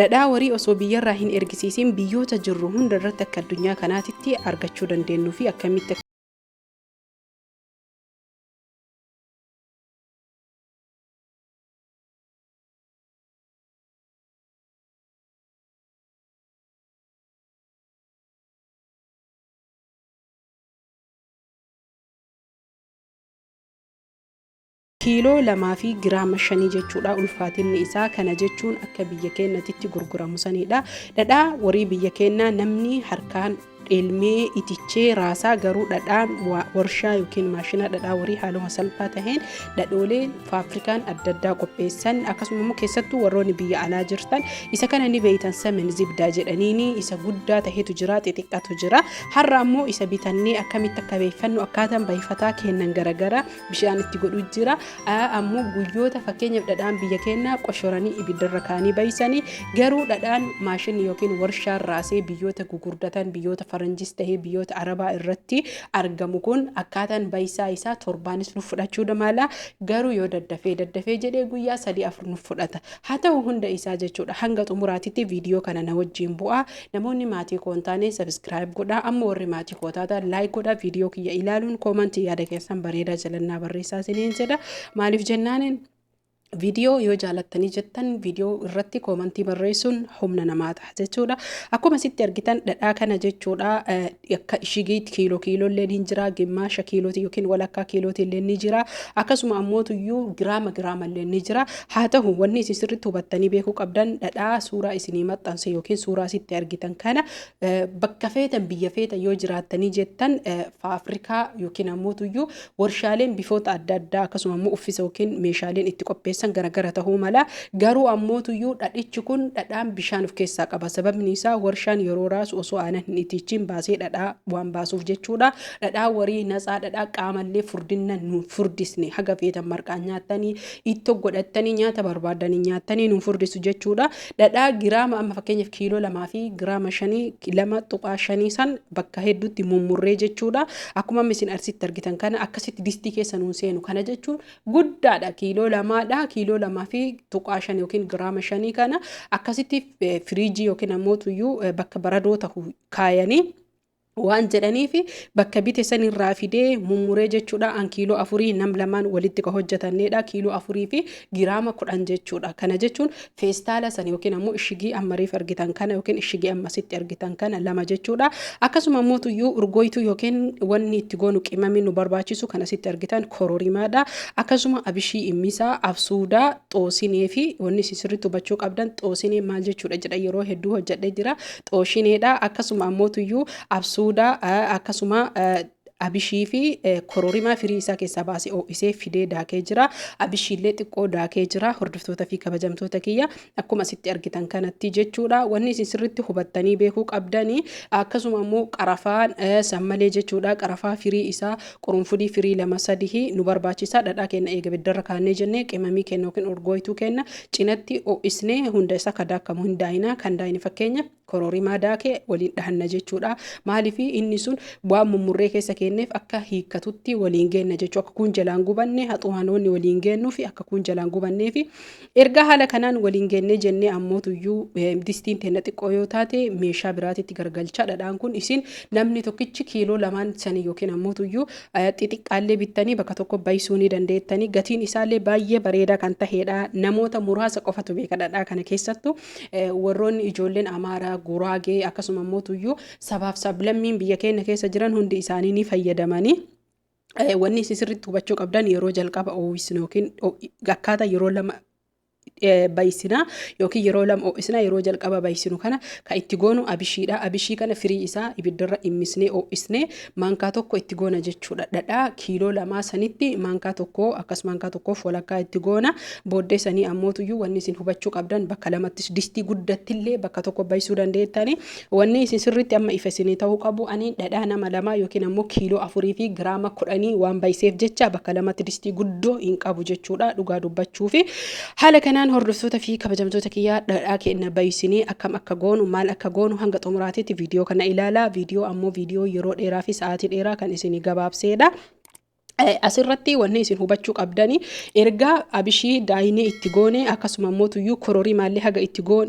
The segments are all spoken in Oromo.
dhadhaa warii osoo biyyarraa hin ergisiisin biyyoota jirru hunda irratti akka addunyaa kanaatitti argachuu dandeenyu fi akkamitti kiiloo 2 fi giraama 5 jechuudha ulfaatinni isaa. Kana jechuun akka biyya keenyatti gurguramu sanidha. Dhadhaa warii biyya keenyaa namni harkaan ilmee itichee raasaa garuu dhadhaan warshaa yookiin maashina dhadhaa warii haaluma salphaa taheen dhadhoolee faafrikaan adda addaa qopheessan akkasumas immoo keessattuu warroonni biyya alaa jirtan isa kana ni beeytan samin zibdaa jedhaniini isa guddaa taheetu jira xixiqqatu jira. Har'a ammoo isa bitannee akkamitti akka beefannu akkaataan bayfataa kennan garagara bishaan itti godhu jira. Ammoo guyyoota fakkeenyaaf dhadhaan biyya keenyaa qoshoranii ibiddarra kaanii baysanii garuu dhadhaan maashinni yookiin warshaan raasee biyyoota gugurdatan biyyoota faranjis tahee biyyoota arabaa irratti argamu kun akkaataan baysaa isaa torbaanis nuuf fudhachuu mala garuu yoo daddafee jedhee guyyaa 3-4 nuuf fudhata. Haa ta'u hunda isaa jechuudha hanga xumuraatitti viidiyoo kana na wajjin bu'aa. Namoonni maatii koo hin taane subscribe godhaa, amma warri maatii koo taatan like godhaa, viidiyoo kiyya ilaaluun koomantii yaada keessan bareedaa jalannaa barreessaa isiniin jedha. Maaliif jennaaniin video yoo jaalattanii jettan video irratti koomantii barreessuun humna namaa ta'a jechuudha. Akkuma sitti argitan dhadhaa kana jechuudha akka ishigiitti kiiloo illee ni jira, gimmaasha kiilooti yookiin walakkaa kiilooti illee ni jira, akkasuma ammootuyyuu giraama illee ni jira. Haa ta'u wanni isin sirriitti hubattanii beekuu qabdan dhadhaa suuraa isinii maxxanse yookiin suuraa sitti argitan kana bakka feetan biyya feetan yoo jiraattanii jettan faafrikaa yookiin ammootuyyuu warshaaleen bifoota adda addaa akkasuma immoo uffisa yookiin meeshaaleen itti qopheessan garagara tahuu mala garuu ammootuyyuu dhadhichi kun dhadhaan bishaan of keessaa qaba. Sababni isaa warshaan yeroo raasu osoo aanan hin itichiin baasee dhadhaa waan baasuuf jechuudha. Dhadhaa warii natsaa dhadhaa qaamallee furdinna nu furdisne haga feetan marqaan nyaattanii ittoo godhattanii nyaata barbaadanii nyaattanii nu furdisu jechuudha. Dhadhaa giraama amma fakkeenyaaf kiiloo 2 fi giraama 2.5 san bakka hedduutti mummurree jechuudha. Akkuma isin arsitti argitan kana akkasitti distii keessa nuun seenu kana jechuun guddaadha. Kiiloo 2 kiiloo 2 fi 5 yookiin giraama 5 kana akkasitti firiijii yookiin ammootuyyuu bakka baradoo ta'u kaayanii waan jedhaniif bakka bite san irraa fidee mummuree jechuudha. An kiiloo 4 nam lamaan walitti ka hojjetanneedha. Kiiloo 4 fi giraama 10 jechuudha. Kana jechuun feestaala san yookiin ammoo ishigii ammariif argitan kana yookiin ishigii ammasitti argitan kana 2 jechuudha. Akkasuma ammootuyyuu urgoytu yookiin wanni itti goonu qimamii nu barbaachisu kana sitti argitan kororimaadha. Akkasuma abishii immisaa, absuudaa, xoosinee fi wanni sirriitti hubachuu qabdan xoosinee maal jechuudha jedha yeroo hedduu hojjedhee jira. Xooshineedha. Akkasuma ammootuyyuu absuudaa akkasuma abishii fi kororimaa firii isaa keessaa baasee ho'isee fidee daakee jira. Abishiillee xiqqoo daakee jira. Hordoftoota fi kabajamtoota kiyya akkuma sitti argitan kanatti jechuudha. Wanni isin sirriitti hubattanii beekuu qabdanii akkasuma immoo qarafaan sammalee jechuudha. Qarafaa firii isaa qurunfudii firii 2-3 nu barbaachisa. Dhadhaa keenya eega biddarra kaannee jennee qimamii keenya yookiin urgooytuu keenya cinatti ho'isnee hunda isaa kadaakamu hin daayina. Kan daayini fakkeenya kororimaa daakee waliin dhahanna jechuudha. Maaliif inni sun waan mummurree keessa kenneef akka hiikkatutti waliin geenna jechuudha. Akka kun jalaan gubanne haxuhanoonni waliin geennuu fi akka kun jalaan gubannee fi erga haala kanaan waliin geennee jennee ammootuyyuu distiin teenya xiqqoo yoo taate meeshaa biraatitti gargalcha. Dhadhaan kun isin namni tokkichi kiiloo 2 sanii yookiin ammootuyyuu xixiqqaallee bittanii bakka tokko baysuu ni dandeettanii. Gatiin isaallee baay'ee bareedaa kan tahedha. Namoota muraasa qofatu beeka dhadhaa kana keessattuu warroonni ijoolleen Amaaraa, Guraagee akkasuma ammootuyyuu sabaaf sablammiin biyya keenya keessa jiran hundi isaanii ni fayyadamanii. Wanni isin sirriitti hubachuu qabdan yeroo jalqaba oomisnu yookiin akkaataa yeroo 2 baysina yookiin yeroo 2 ho'isna yeroo jalqaba baysinu kana ka itti goonu abishiidha. Abishii kana firii isaa ibiddarra immisnee ho'isnee maankaa tokko itti goona jechuudha. Dhadhaa kiiloo 2 sanitti maankaa tokko akkasuma maankaa tokkoof walakkaa itti goona. Booddee sanii ammootuyyuu wanni isin hubachuu qabdan bakka lamattis distii guddattillee bakka tokko baysuu dandeettanii. Wanni isin sirriitti amma ifa isinii ta'uu qabu ani dhadhaa nama 2 yookiin ammoo kiiloo 4 fi giraama 10 waan bayseef jecha bakka lamatti distii guddoo hin qabu jechuudha dhugaa dubbachuufi. Haala kanaan hordoftoota fi kabajamtoota kiyyaa dhadhaa keenya baysinee akkam akka goonu maal akka goonu hanga xumuraatitti viidiyoo kana ilaalaa. Viidiyoo ammoo viidiyoo yeroo dheeraa fi sa'aatii dheeraa kan isinii gabaabseedha. asirratti wanni isin hubachuu qabdani erga abishii daayinee itti goone akkasuma mootuyyuu kororii maallee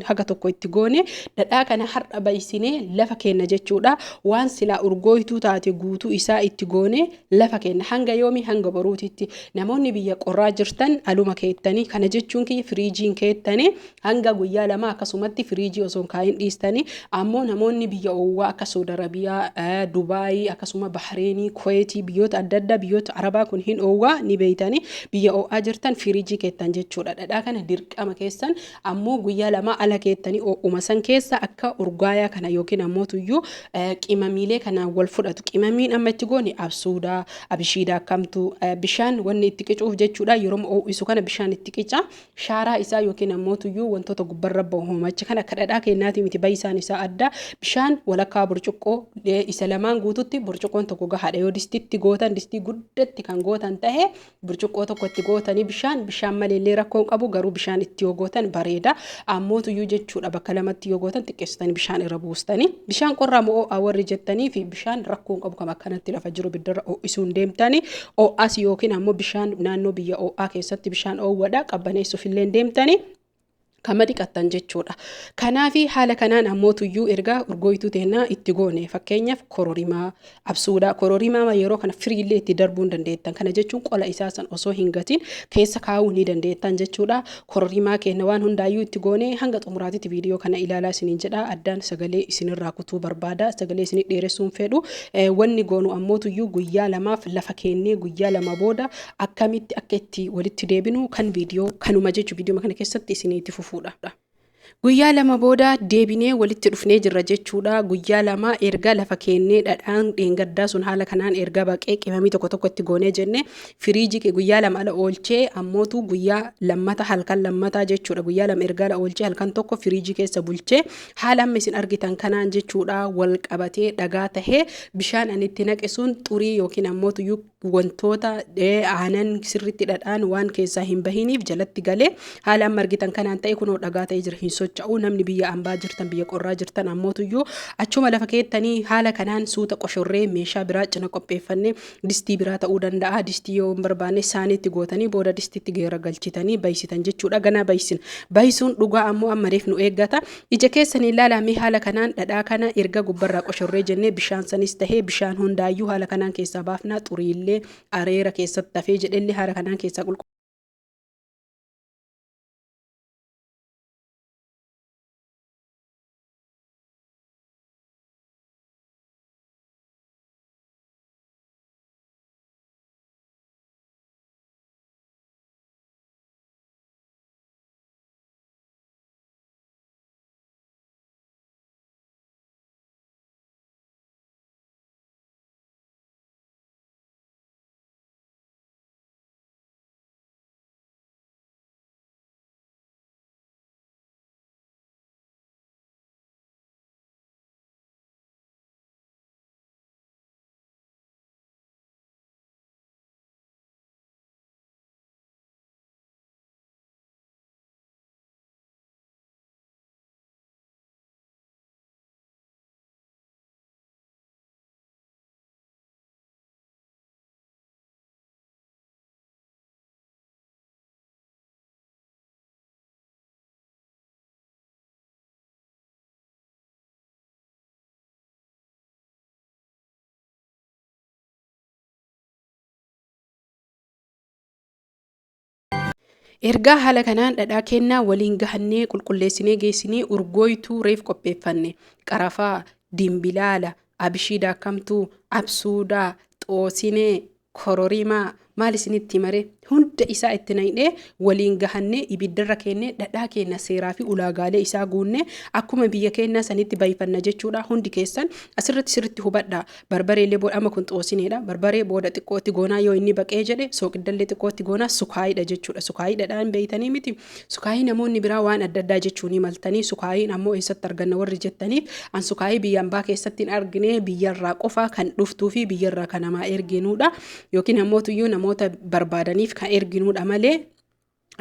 haga tokko itti goone dhadhaa kana har'a baay'isine lafa kenna jechuudha waan silaa urgooytuu taate guutuu isaa itti goone lafa kenna hanga yoomi hanga boruutitti namoonni biyya qorraa jirtan aluma keettanii kana jechuun kiyya firiijiin keettanii hanga guyyaa lama akkasumatti firiijii osoo kaayin dhiistanii ammoo namoonni biyya oowwaa akka Saudi Arabiyaa Dubaayii akkasuma Bahreenii Kuweetii biyyoota adda addaa biyyoota arabaa kun hin oowwaa ni beeytanii biyya oowwaa jirtan firiijii keettan jechuudha dhadhaa kana dirqama keessan ammoo guyyaa lama ala keettanii oowwuma san keessa akka urgaayaa kana yookiin ammoo tuyyuu qimamiilee kana wal fudhatu qimamiin amma itti goone absuudaa abishiidaa kamtu bishaan wanni itti qicuuf jechuudha yeroo oowwisu kana bishaan itti qica shaaraa isaa yookiin ammoo tuyyuu wantoota gubbarra bahumachi kana akka dhadhaa kennaati miti baay'isaan isaa adda bishaan walakkaa burcuqqoo isa lamaan guututti burcuqqoon tokko gahaadha yoo distitti gootan distii guddatti kan gootan ta'e burcuqqoo tokko itti gootanii bishaan maleellee rakkoon qabu garuu bishaan itti yoo gootan bareeda ammoo tuyyuu jechuudha bakka lamatti yoo gootan xiqqeessitanii bishaan irra buustanii bishaan qorraa moo warri jettanii fi bishaan rakkoon qabu kam akkanatti lafa jiru biddarra ho'isuun deemtanii ho'as yookiin ammoo bishaan naannoo biyya ho'aa keessatti bishaan ho'uudha qabbaneessuuf illee deemtanii kama dhiqattan jechuudha. Kanaafi haala kanaan ammoo tuyyuu erga urgooytuu teennaa itti goone fakkeenyaaf kororimaa absuudha kororimaa yeroo kana firiillee itti darbuun dandeettan kana jechuun qola isaa san osoo hin gatiin keessa kaa'uu ni dandeettan jechuudha. Kororimaa kenna waan hundaayyuu itti goone hanga xumuraatitti viidiyoo kana ilaalaa isiniin jedha addaan sagalee isinirraa kutuu barbaada sagalee isinii dheeressuun fedhu wanni goonu ammoo tuyyuu guyyaa lamaaf lafa kennee guyyaa lama booda akkamitti akka itti walitti deebinu kan viidiyoo kanuma jechuudha viidiyoo kana keessatti isiniitti fufu guyyaa lama booda deebinee walitti dhufnee jirra jechuudha guyyaa lama erga lafa kennee dhadhaan dheengaddaa sun haala kanaan erga baqee qimamii tokko itti goonee jenne firiijii guyyaa lama ala oolchee ammootu guyyaa lammata halkan lammataa jechuudha guyyaa lama erga ala oolchee halkan tokko firiijii keessa bulchee haala amma isin argitan kanaan jechuudha wal qabatee dhagaa tahee bishaan ani itti naqisuun xurii yookiin ammootu wantoota aanan sirritti dhadhaan waan keessaa hin bahiniif jalatti galee haala amma argitan kanaan ta'e kunoo dhagaa ta'ee jira hin socho'u namni biyya ambaa jirtan biyya qorraa jirtan ammootuyyuu achuma lafa keettanii haala kanaan suuta qoshorree meeshaa biraa cina qopheeffannee distii biraa ta'uu danda'a distii yoo barbaanne saaniitti gootanii booda distiitti geera galchitanii baay'isitan jechuudha ganaa baay'isuun dhugaa ammoo ammareef nu eeggata ija keessanii ilaalamee haala kanaan dhadhaa kana erga gubbarraa qoshorree jennee bishaan sanis tahee bishaan hundaayyuu haala kanaan keessaa baafnaa xuriillee areera keessatti hafee jedhellee haala kanaan keessaa qulqulluu ergaa haala kanaan dhadhaa kennaa waliin gahannee qulqulleessinee geessinee urgooytuu reef qopheeffanne qarafaa dimbilaala abishiidaa kamtuu absuudaa xoosinee kororimaa maal isinitti mare hunda isaa itti naynee waliin gahannee ibiddarra kennee dhadhaa kenna seeraa fi ulaagaalee isaa guunne akkuma biyya kennaa sanitti baay'ifanna jechuudha hundi keessan asirratti sirritti hubadha barbareellee booda amma kun xoosineedha barbaree booda xiqqootti goonaa yoo inni baqee jedhe sooqiddallee xiqqootti goonaa sukaayiidha jechuudha sukaayii dhadhaan beeytanii miti sukaayii namoonni biraa waan adda addaa jechuun maltanii sukaayiin ammoo eessatti arganna warri jettaniif an sukaayii biyya ambaa keessatti hin argine biyyarraa qofa kan dhuftuu fi biyyarraa kan namaa erginuudha yookiin ammoo tuyyuu namoota barbaadaniif kan erginuudha malee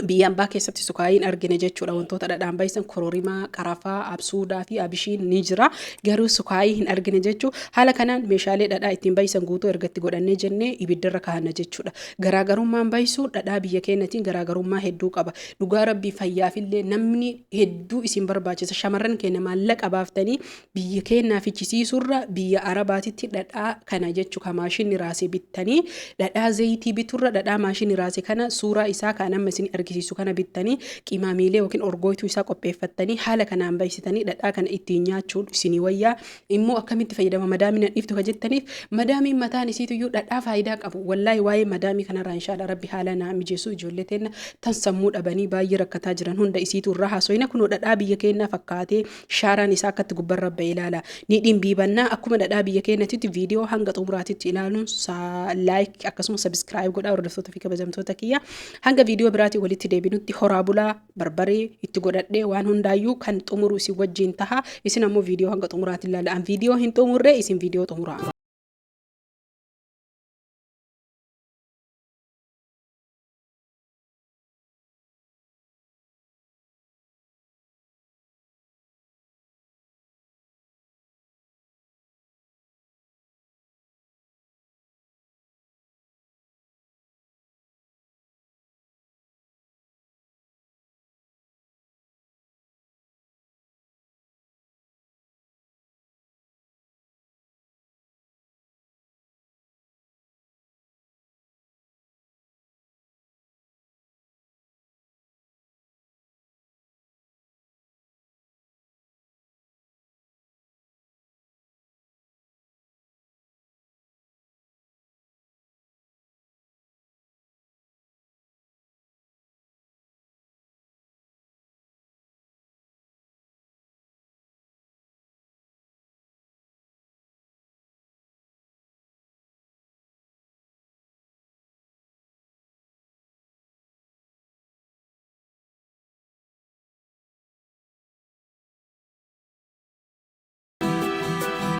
biyya ambaa keessatti sukaayiin argine jechuudha. Wantoota dhadhaan baay'isan kororimaa, qarafaa, absuudaa fi abishiin ni jira. Garuu sukaayii hin argine jechuudha. Haala kanaan meeshaalee dhadhaa ittiin baay'isan guutuu ergatti godhannee jennee ibiddarra kaa'anna jechuudha. Garaagarummaan baay'isuu dhadhaa biyya keenyatiin garaagarummaa hedduu qaba. Dhugaa rabbii fayyaafillee namni hedduu isin barbaachisa. Shamarran keenya maallaqa baaftanii biyya keenyaa fichisiisurra biyya arabaatitti dhadhaa kana jechuudha maashinni raasee bittanii dhadhaa zayitii biturra dhadhaa maashinni raasee kana suuraa isaa kan amma isin argisiisu kana bittanii qimaamiilee yookiin orgooytuu isaa qopheeffattanii haala kanaan baay'isitanii dhadhaa kana ittiin nyaachuun isinii wayyaa immoo akkamitti fayyadama madaamiin dhiftu ka jettaniif madaamiin mataan isiituyyuu dhadhaa faayidaa qabu wallaahi waa'ee madaamii kanarraa inshaalla rabbi haala naa mijeessu ijoollee teenna tan sammuu dhabanii baay'ee rakkataa jiran hunda isiitu irraa haasoina kunoo dhadhaa biyya keenyaa fakkaatee shaaraan isaa akkatti gubbarra ba'e ilaala ni dhimbiibannaa akkuma dhadhaa biyya keenyatti viidiyoo hanga xumuraatitti ilaaluun laayik akkasumas sabiskiraayib godhaa hordoftoota fi kabajamtoota kiyya hanga viidiyoo biraatii walitti deebinutti horaa bulaa barbaree itti godhadhee waan hundaayyuu kan xumuru isin wajjin taha isin ammoo viidiyoo hanga xumuraatti ilaalaa viidiyoo hin xumurre isin viidiyoo xumuraa